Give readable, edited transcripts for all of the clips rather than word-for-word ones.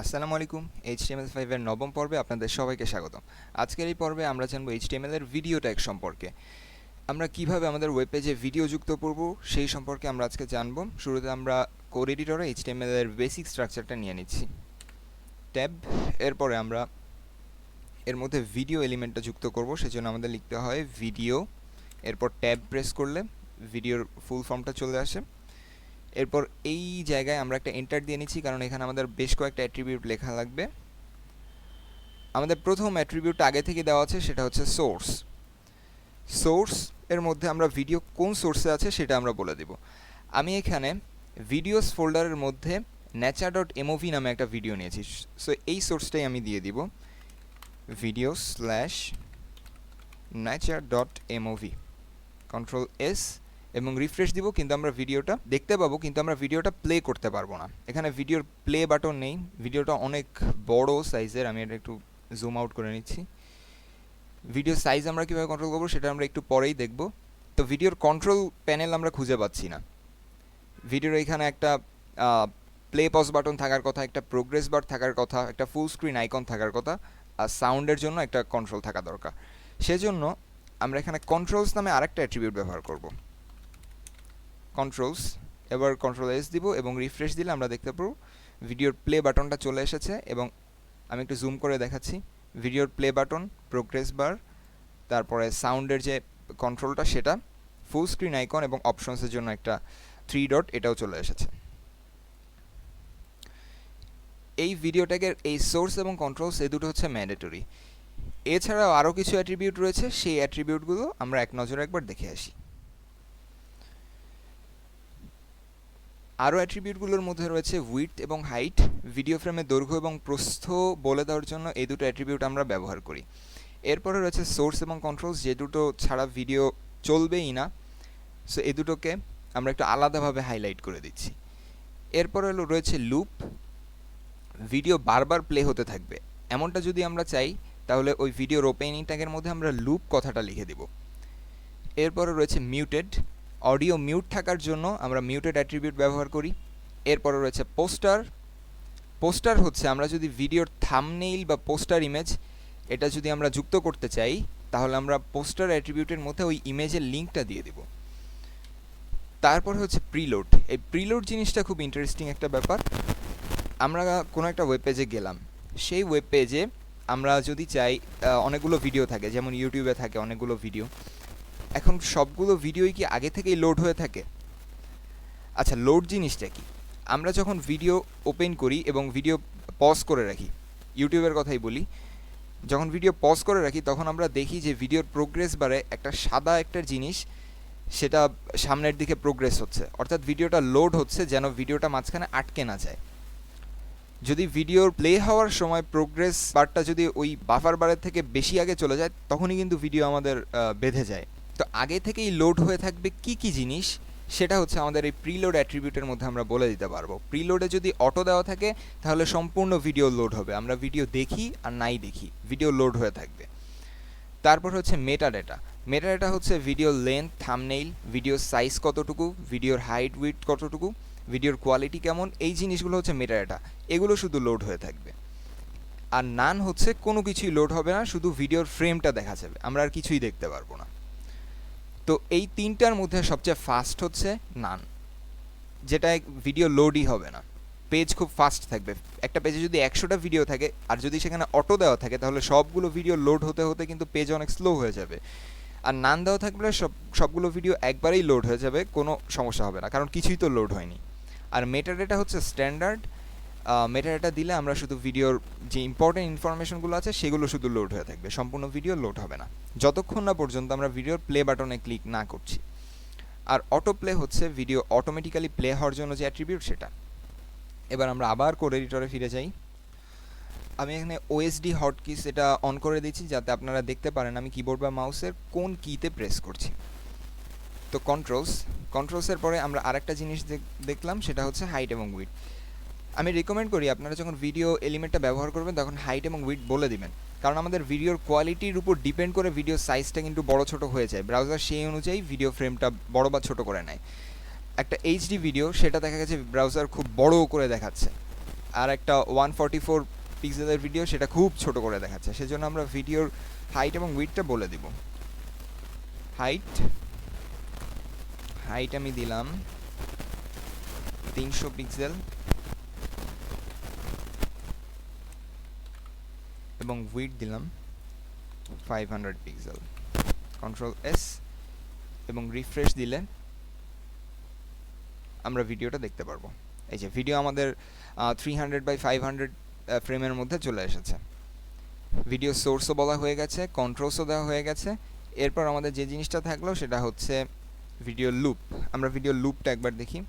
আসসালামু আলাইকুম। HTML5 এর নবম পর্বে আপনাদের সবাইকে স্বাগতম। আজকের এই পর্বে আমরা জানব HTML এর ভিডিও ট্যাগ সম্পর্কে। আমরা কিভাবে আমাদের ওয়েব পেজে ভিডিও যুক্ত করব সেই সম্পর্কে আমরা আজকে জানব। শুরুতে আমরা কোড এডিটরে HTML এর বেসিক স্ট্রাকচারটা নিয়ে নিচ্ছি। ট্যাব, এরপরে আমরা এর মধ্যে ভিডিও এলিমেন্টটা যুক্ত করব, সেজন্য আমাদের লিখতে হয় ভিডিও, এরপর ট্যাব প্রেস করলে ভিডিওর ফুল ফর্মটা চলে আসে। এরপর এই জায়গায় আমরা একটা এন্টার দিয়ে নিচ্ছি, কারণ এখানে আমাদের বেশ কয়েকটা অ্যাট্রিবিউট লেখা লাগবে। আমাদের প্রথম অ্যাট্রিবিউটটা আগে থেকে দেওয়া আছে, সেটা হচ্ছে সোর্স। সোর্স এর মধ্যে আমরা ভিডিও কোন সোর্সে আছে সেটা আমরা বলে দেব। আমি এখানে ভিডিওস ফোল্ডারের মধ্যে nature.mov নামে একটা ভিডিও নিয়েছি, সো এই সোর্সটাই আমি দিয়ে দিব video/nature.mov, কন্ট্রোল এস এবং রিফ্রেশ দিব, কিন্তু আমরা ভিডিওটা দেখতে পাবো, কিন্তু আমরা ভিডিওটা প্লে করতে পারবো না। এখানে ভিডিওর প্লে বাটন নেই, ভিডিওটা অনেক বড় সাইজের। আমি এটা একটু জুম আউট করে নিচ্ছি। ভিডিও সাইজ আমরা কীভাবে কন্ট্রোল করবো সেটা আমরা একটু পরেই দেখব। তো ভিডিওর কন্ট্রোল প্যানেল আমরা খুঁজে পাচ্ছি না। ভিডিওর এখানে একটা প্লে পজ বাটন থাকার কথা, একটা প্রোগ্রেস বার থাকার কথা, একটা ফুল স্ক্রিন আইকন থাকার কথা, আর সাউন্ডের জন্য একটা কন্ট্রোল থাকা দরকার। সেজন্য আমরা এখানে কন্ট্রোলস নামে আরেকটা অ্যাট্রিবিউট ব্যবহার করব, কন্ট্রোলস। এবার কন্ট্রোল এস দিব এবং রিফ্রেশ দিলে আমরা দেখতে পাবো ভিডিওর প্লে বাটনটা চলে এসেছে। এবং আমি একটু জুম করে দেখাচ্ছি, ভিডিওর প্লে বাটন, প্রোগ্রেস বার, তারপরে সাউন্ডের যে কন্ট্রোলটা সেটা, ফুল স্ক্রিন আইকন এবং অপশনসের জন্য একটা 3 ডট, এটাও চলে এসেছে। এই ভিডিও ট্যাগের এই সোর্স এবং কন্ট্রোলস এই দুটো হচ্ছে ম্যান্ডেটরি। এছাড়াও আরও কিছু অ্যাট্রিবিউট রয়েছে, সেই অ্যাট্রিবিউটগুলো আমরা এক নজরে একবার দেখে আসি। আরও অ্যাট্রিবিউটগুলোর মধ্যে রয়েছে উইডথ এবং হাইট। ভিডিও ফ্রেমের দৈর্ঘ্য এবং প্রস্থ বলে দেওয়ার জন্য এই দুটো অ্যাট্রিবিউট আমরা ব্যবহার করি। এরপরে রয়েছে সোর্স এবং কন্ট্রোলস, যে দুটো ছাড়া ভিডিও চলবেই না, সো এই দুটোকে আমরা একটু আলাদাভাবে হাইলাইট করে দিচ্ছি। এরপরে রয়েছে লুপ, ভিডিও বারবার প্লে হতে থাকবে এমনটা যদি আমরা চাই, তাহলে ওই ভিডিওর ওপেনিং ট্যাগের মধ্যে আমরা লুপ কথাটা লিখে দেব। এরপরে রয়েছে মিউটেড, অডিও মিউট থাকার জন্য আমরা মিউটেড অ্যাট্রিবিউট ব্যবহার করি। এরপরে রয়েছে পোস্টার। পোস্টার হচ্ছে আমরা যদি ভিডিওর থাম্বনেইল বা পোস্টার ইমেজ এটা যদি আমরা যুক্ত করতে চাই, তাহলে আমরা পোস্টার অ্যাট্রিবিউটের মধ্যে ওই ইমেজের লিঙ্কটা দিয়ে দেব। তারপর হচ্ছে প্রিলোড। এই প্রিলোড জিনিসটা খুব ইন্টারেস্টিং একটা ব্যাপার। আমরা কোনো একটা ওয়েব পেজে গেলাম, সেই ওয়েব পেজে আমরা যদি চাই, অনেকগুলো ভিডিও থাকে, যেমন ইউটিউবে থাকে অনেকগুলো ভিডিও। এখন সবগুলো ভিডিওই কি আগে থেকেই লোড হয়ে থাকে? আচ্ছা, লোড জিনিসটা কি? আমরা যখন ভিডিও ওপেন করি এবং ভিডিও পজ করে রাখি, ইউটিউবের কথাই বলি, যখন ভিডিও পজ করে রাখি তখন আমরা দেখি যে ভিডিওর প্রোগ্রেস বারে একটা সাদা একটা জিনিস সেটা সামনের দিকে প্রোগ্রেস হচ্ছে, অর্থাৎ ভিডিওটা লোড হচ্ছে, যেন ভিডিওটা মাঝখানে আটকে না যায়। যদি ভিডিওর প্লে হওয়ার সময় প্রোগ্রেস বারটা যদি ওই বাফার বারের থেকে বেশি আগে চলে যায়, তখনই কিন্তু ভিডিও আমাদের বেঁধে যায়। তো আগে থেকেই লোড হয়ে থাকবে কি কি জিনিস, সেটা হচ্ছে আমাদের এই প্রিলোড অ্যাট্রিবিউটের মধ্যে আমরা বলে দিতে পারবো। প্রিলোডে যদি অটো দেওয়া থাকে তাহলে সম্পূর্ণ ভিডিও লোড হবে, আমরা ভিডিও দেখি আর নাই দেখি, ভিডিও লোড হয়ে থাকবে। তারপর হচ্ছে মেটাডাটা। মেটাডাটা হচ্ছে ভিডিওর লেন্থ, থাম্বনেইল, ভিডিওর সাইজ কতটুকু, ভিডিওর হাইট উইডথ কতটুকু, ভিডিওর কোয়ালিটি কেমন, এই জিনিসগুলো হচ্ছে মেটাডাটা। এগুলো শুধু লোড হয়ে থাকবে। আর নান হচ্ছে কোনো কিছুই লোড হবে না, শুধু ভিডিওর ফ্রেমটা দেখা যাবে, আমরা আর কিছুই দেখতে পারবো না। তো এই তিনটার মধ্যে সবচেয়ে ফাস্ট হচ্ছে নান, যেটা ভিডিও লোডই হবে না, পেজ খুব ফাস্ট থাকবে। একটা পেজে যদি 100টা ভিডিও থাকে আর যদি সেখানে অটো দেওয়া থাকে, তাহলে সবগুলো ভিডিও লোড হতে হতে কিন্তু পেজ অনেক স্লো হয়ে যাবে। আর নান দেওয়া থাকলে সবগুলো ভিডিও একবারেই লোড হয়ে যাবে, কোনো সমস্যা হবে না, কারণ কিছুই তো লোড হয়নি। আর মেটাডাটা হচ্ছে স্ট্যান্ডার্ড। মেটাডাটা দিলে আমরা শুধু ভিডিওর যে ইম্পর্টেন্ট ইনফরমেশনগুলো আছে সেগুলো শুধু লোড হয়ে থাকবে, সম্পূর্ণ ভিডিও লোড হবে না, যতক্ষণ না পর্যন্ত আমরা ভিডিওর প্লে বাটনে ক্লিক না করছি। আর অটো প্লে হচ্ছে ভিডিও অটোমেটিক্যালি প্লে হওয়ার জন্য যে অ্যাট্রিবিউট সেটা। এবার আমরা আবার কোড এডিটরে ফিরে যাই। আমি এখানে ওএসডি হটকিস এটা অন করে দিচ্ছি, যাতে আপনারা দেখতে পারেন আমি কিবোর্ড বা মাউসের কোন কিতে প্রেস করছি। তো কন্ট্রোলসের পরে আমরা আরেকটা জিনিস দেখলাম, সেটা হচ্ছে হাইট এবং উইডথ। আমি রিকমেন্ড করি আপনারা যখন ভিডিও এলিমেন্টটা ব্যবহার করবেন তখন হাইট এবং উইডথ বলে দিবেন, কারণ আমাদের ভিডিওর কোয়ালিটির উপর ডিপেন্ড করে ভিডিও সাইজটা কিন্তু বড় ছোট হয়ে যায়। ব্রাউজার সেই অনুযায়ী ভিডিও ফ্রেমটা বড় বা ছোট করে নেয়। একটা এইচডি ভিডিও সেটা দেখা গেছে ব্রাউজার খুব বড় করে দেখাচ্ছে, আর একটা 144 পিক্সেলের ভিডিও সেটা খুব ছোট করে দেখাচ্ছে, সেজন্য আমরা ভিডিওর হাইট এবং উইডথটা বলে দিব। হাইট আমি দিলাম 300 পিক্সেল এবং উইডথ দিলাম 500 পিক্সেল। কন্ট্রোল এস এবং রিফ্রেশ দিলে আমরা ভিডিওটা দেখতে পারবো। এই যে ভিডিও আমাদের 300x500 ফ্রেমের মধ্যে চলে এসেছে। ভিডিও সোর্সও বলা হয়ে গেছে, কন্ট্রোলসও দেওয়া হয়ে গেছে। এরপর আমাদের যে জিনিসটা থাকলো সেটা হচ্ছে ভিডিও লুপ। আমরা ভিডিও লুপটা একবার দেখি।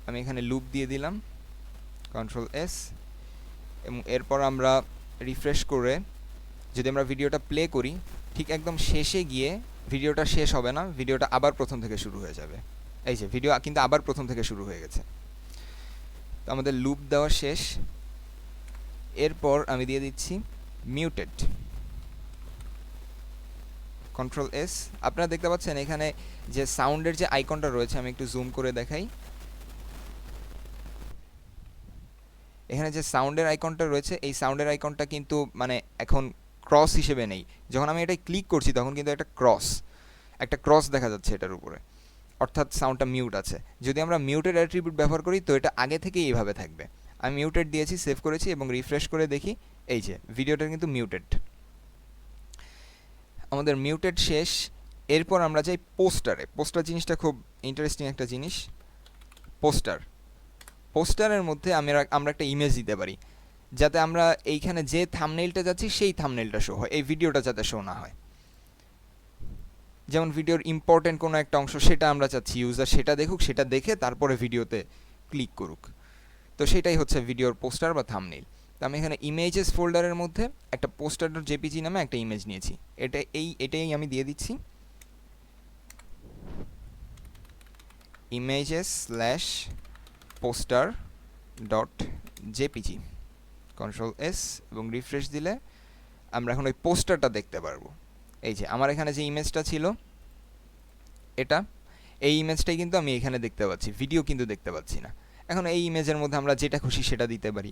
আমি এখানে লুপ দিয়ে দিলাম, কন্ট্রোল এস, এবং এরপর আমরা রিফ্রেশ করে যদি আমরা ভিডিওটা প্লে করি, ঠিক একদম শেষে গিয়ে ভিডিওটা শেষ হবে না, ভিডিওটা আবার প্রথম থেকে শুরু হয়ে যাবে। এই যে ভিডিও কিন্তু আবার প্রথম থেকে শুরু হয়ে গেছে। তো আমাদের লুপ দেওয়া শেষ। এরপর আমি দিয়ে দিচ্ছি মিউটেড, কন্ট্রোল এস। আপনারা দেখতে পাচ্ছেন এখানে যে সাউন্ডের যে আইকনটা রয়েছে, আমি একটু জুম করে দেখাই। এখানে যে সাউন্ডের আইকনটা রয়েছে, এই সাউন্ডের আইকনটা কিন্তু মানে এখন ক্রস হিসেবে নেই। যখন আমি এটা ক্লিক করছি তখন কিন্তু একটা ক্রস দেখা যাচ্ছে এটার উপরে, অর্থাৎ সাউন্ডটা মিউট আছে। যদি আমরা মিউটেড অ্যাট্রিবিউট ব্যবহার করি তো এটা আগে থেকেই এইভাবে থাকবে। আমি মিউটেড দিয়েছি, সেভ করেছি এবং রিফ্রেশ করে দেখি, এই যে ভিডিওটা কিন্তু মিউটেড। আমাদের মিউটেড শেষ। এরপর আমরা যাই পোস্টারে। পোস্টার জিনিসটা খুব ইন্টারেস্টিং একটা জিনিস। পোস্টারের মধ্যে আমরা একটা ইমেজ দিতে পারি, যাতে আমরা এইখানে যে থাম্বনেইলটা যাচ্ছি সেই থাম্বনেইলটা শো হয়, এই ভিডিওটা যাতে শো না হয়। যেমন ভিডিওর ইম্পর্টেন্ট কোনো একটা অংশ, সেটা আমরা চাচ্ছি ইউজার সেটা দেখুক, সেটা দেখে তারপরে ভিডিওতে ক্লিক করুক। তো সেটাই হচ্ছে ভিডিওর পোস্টার বা থাম্বনেইল। তো আমি এখানে ইমেজেস ফোল্ডারের মধ্যে একটা poster.jpg নামে একটা ইমেজ নিয়েছি। এটাই আমি দিয়ে দিচ্ছি images/poster.jpg, কন্ট্রোল এস এবং রিফ্রেশ দিলে আমরা এখন ওই পোস্টারটা দেখতে পারবো। এই যে আমার এখানে যে ইমেজটা ছিল, এই ইমেজটাই কিন্তু আমি এখানে দেখতে পাচ্ছি, ভিডিও কিন্তু দেখতে পাচ্ছি না। এখন এই ইমেজের মধ্যে আমরা যেটা খুশি সেটা দিতে পারি,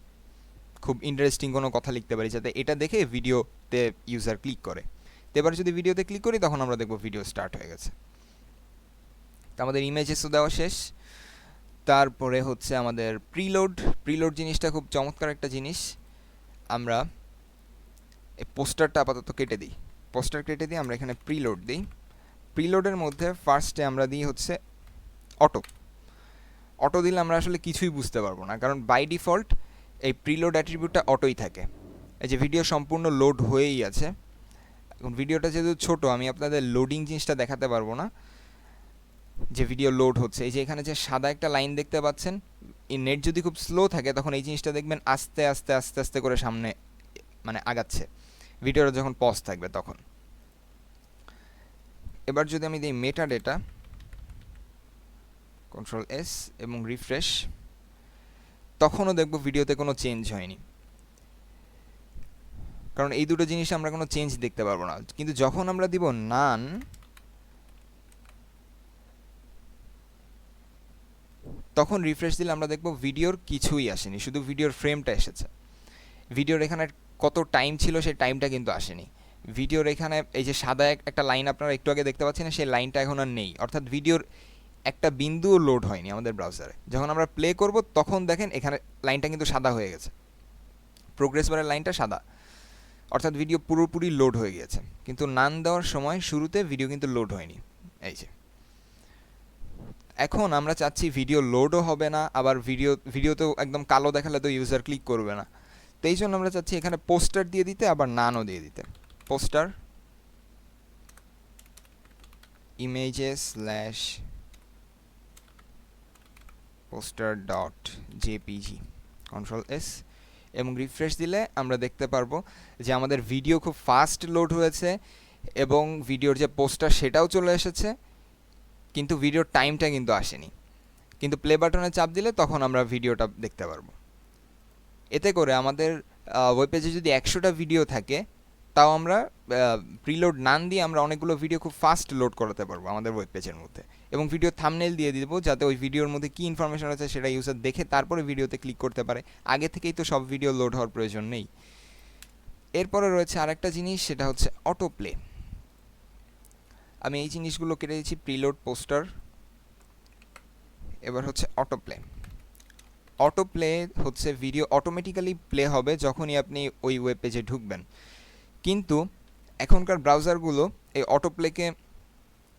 খুব ইন্টারেস্টিং কোনো কথা লিখতে পারি যাতে এটা দেখে ভিডিওতে ইউজার ক্লিক করে। তো এবার যদি ভিডিওতে ক্লিক করি তখন আমরা দেখব ভিডিও স্টার্ট হয়ে গেছে। তো আমাদের ইমেজেসও দেওয়া শেষ। তারপরে হচ্ছে আমাদের প্রিলোড জিনিসটা খুব চমৎকার একটা জিনিস। আমরা এই পোস্টারটা আপাতত কেটে দিই। পোস্টার কেটে দিয়ে আমরা এখানে প্রিলোড দিই। প্রিলোডের মধ্যে ফার্স্টে আমরা দিই হচ্ছে অটো দিলে আমরা আসলে কিছুই বুঝতে পারবো না, কারণ বাই ডিফল্ট এই প্রিলোড অ্যাট্রিবিউটটা অটোই থাকে। এই যে ভিডিও সম্পূর্ণ লোড হয়েই আছে। এখন ভিডিওটা যেহেতু ছোট, আমি আপনাদের লোডিং জিনিসটা দেখাতে পারবো না যে ভিডিও লোড হচ্ছে। এই যে এখানে যে সাদা একটা লাইন দেখতে পাচ্ছেন, এই নেট যদি খুব স্লো থাকে তখন এই জিনিসটা দেখবেন আস্তে আস্তে আস্তে আস্তে করে সামনে মানে আগাচ্ছে, ভিডিওটা যখন পজ থাকবে তখন। এবার যদি আমি দিই মেটাডেটা, কন্ট্রোল এস এবং রিফ্রেশ, তখনও দেখব ভিডিওতে কোনো চেঞ্জ হয়নি, কারণ এই দুটো জিনিসে আমরা কোনো চেঞ্জ দেখতে পারবো না। কিন্তু যখন আমরা দিব নান, তখন রিফ্রেশ দিলে আমরা দেখব ভিডিওর কিছুই আসেনি, শুধু ভিডিওর ফ্রেমটা এসেছে। ভিডিওর এখানে কত টাইম ছিল সেই টাইমটা কিন্তু আসেনি। ভিডিওর এখানে এই যে সাদা একটা লাইন আপনারা একটু আগে দেখতে পাচ্ছেন, সেই লাইনটা এখন আর নেই, অর্থাৎ ভিডিওর একটা বিন্দুও লোড হয়নি আমাদের ব্রাউজারে। যখন আমরা প্লে করব তখন দেখেন এখানে লাইনটা কিন্তু সাদা হয়ে গেছে, প্রোগ্রেস বারের লাইনটা সাদা, অর্থাৎ ভিডিও পুরোপুরি লোড হয়ে গিয়েছে। কিন্তু নান দেওয়ার সময় শুরুতে ভিডিও কিন্তু লোড হয়নি। এই যে এখন আমরা চাচ্ছি ভিডিও লোডও হবে না, আবার ভিডিওতেও একদম কালো দেখালে তো ইউজার ক্লিক করবে না। তো এই জন্য আমরা চাচ্ছি এখানে পোস্টার দিয়ে দিতে, আবার নানও দিয়ে দিতে। পোস্টার images/poster.jpg, কন্ট্রোল এস এবং রিফ্রেশ দিলে আমরা দেখতে পারবো যে আমাদের ভিডিও খুব ফাস্ট লোড হয়েছে এবং ভিডিওর যে পোস্টার সেটাও চলে এসেছে, কিন্তু ভিডিওর টাইমটা কিন্তু আসেনি। কিন্তু প্লে বাটনে চাপ দিলে তখন আমরা ভিডিওটা দেখতে পারবো। এতে করে আমাদের ওয়েব পেজে যদি 100টা ভিডিও থাকে, তাও আমরা প্রিলোড নান দিয়ে আমরা অনেকগুলো ভিডিও খুব ফাস্ট লোড করাতে পারবো আমাদের ওয়েব পেজের মধ্যে। এবং ভিডিও থাম্বনেল দিয়ে দিব যাতে ওই ভিডিওর মধ্যে কী ইনফরমেশন আছে সেটা ইউজার দেখে তারপরে ভিডিওতে ক্লিক করতে পারে। আগে থেকেই তো সব ভিডিও লোড হওয়ার প্রয়োজন নেই। এরপরে রয়েছে আরেকটা জিনিস, সেটা হচ্ছে অটো প্লে। আমি এই জিনিসগুলো কেটে দিচ্ছি, প্রিলোড, পোস্টার। এবার হচ্ছে অটো প্লে। অটো প্লে হচ্ছে ভিডিও অটোমেটিক্যালি প্লে হবে যখনই আপনি ওই ওয়েব পেজে ঢুকবেন, কিন্তু এখনকার ব্রাউজারগুলো এই অটো প্লেকে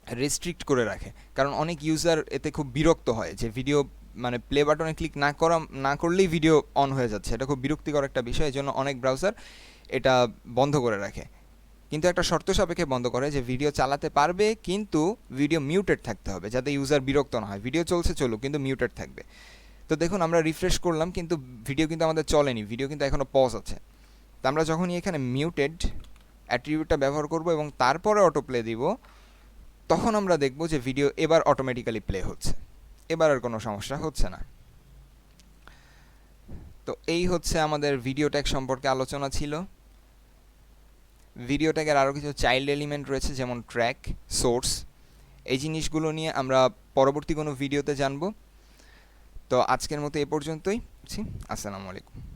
রেস্ট্রিক্ট করে রাখে, কারণ অনেক ইউজার এতে খুব বিরক্ত হয় যে ভিডিও মানে প্লে বাটনে ক্লিক না করলেই ভিডিও অন হয়ে যাচ্ছে। এটা খুব বিরক্তিকর একটা বিষয়, এই জন্য অনেক ব্রাউজার এটা বন্ধ করে রাখে, কিন্তু একটা শর্ত সাপেক্ষে বন্ধ করে যে ভিডিও চালাতে পারবে কিন্তু ভিডিও মিউটেড থাকতে হবে, যাতে ইউজার বিরক্ত না হয়। ভিডিও চলছে চলুক, কিন্তু মিউটেড থাকবে। তো দেখুন আমরা রিফ্রেশ করলাম কিন্তু ভিডিও কিন্তু আমাদের চলেনি, ভিডিও কিন্তু এখনও পজ আছে। তো আমরা যখনই এখানে মিউটেড অ্যাট্রিবিউটটা ব্যবহার করব এবং তারপরে অটো প্লে দিব, তখন আমরা দেখব যে ভিডিও এবার অটোমেটিক্যালি প্লে হচ্ছে, এবার আর কোনো সমস্যা হচ্ছে না। তো এই হচ্ছে আমাদের ভিডিও ট্যাগ সম্পর্কে আলোচনা ছিল। ভিডিও ট্যাগের আরও কিছু চাইল্ড এলিমেন্ট রয়েছে, যেমন ট্র্যাক, সোর্স। এই জিনিসগুলো নিয়ে আমরা পরবর্তী কোনো ভিডিওতে জানব। তো আজকের মতো এ পর্যন্তই। আসসালামু আলাইকুম।